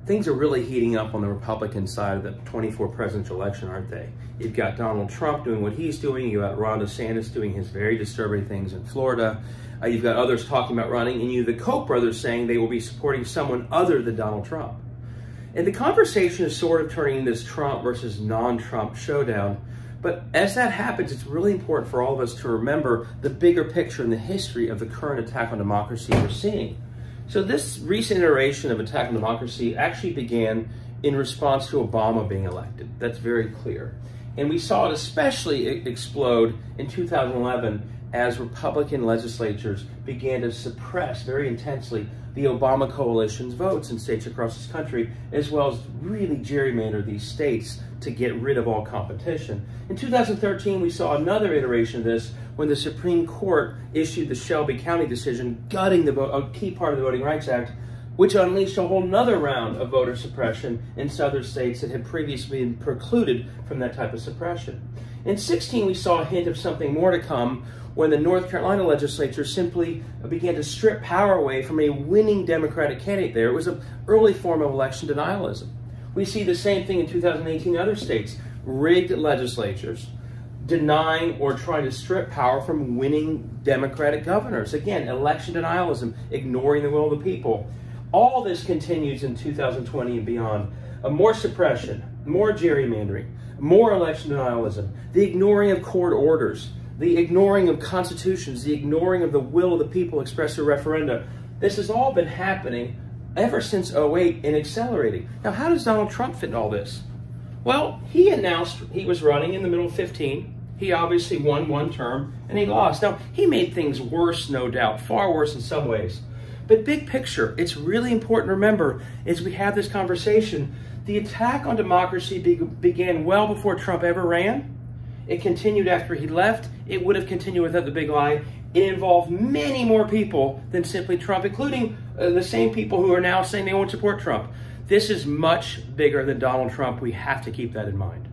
things are really heating up on the Republican side of the 24 presidential election, aren't they? You've got Donald Trump doing what he's doing. You've got Ron DeSantis doing his very disturbing things in Florida. You've got others talking about running, and the Koch brothers saying they will be supporting someone other than Donald Trump. And the conversation is sort of turning into this Trump versus non-Trump showdown. But as that happens, it's really important for all of us to remember the bigger picture in the history of the current attack on democracy we're seeing. So this recent iteration of attack on democracy actually began in response to Obama being elected. That's very clear. And we saw it especially explode in 2011 as Republican legislatures began to suppress very intensely the Obama coalition's votes in states across this country, as well as really gerrymander these states to get rid of all competition. In 2013, we saw another iteration of this when the Supreme Court issued the Shelby County decision gutting a key part of the Voting Rights Act, which unleashed a whole nother round of voter suppression in southern states that had previously been precluded from that type of suppression. In 2016, we saw a hint of something more to come when the North Carolina legislature simply began to strip power away from a winning Democratic candidate there. It was an early form of election denialism. We see the same thing in 2018 in other states. Rigged legislatures denying or trying to strip power from winning Democratic governors. Again, election denialism, ignoring the will of the people. All this continues in 2020 and beyond. More suppression, more gerrymandering, more election denialism, the ignoring of court orders, the ignoring of constitutions, the ignoring of the will of the people expressed through referenda. This has all been happening ever since 2008 and accelerating. Now, how does Donald Trump fit in all this? Well, he announced he was running in the middle of 2015. He obviously won one term and he lost. Now, he made things worse, no doubt, far worse in some ways. But big picture, it's really important to remember as we have this conversation, the attack on democracy began well before Trump ever ran. It continued after he left. It would have continued without the big lie. It involved many more people than simply Trump, including the same people who are now saying they won't support Trump. This is much bigger than Donald Trump. We have to keep that in mind.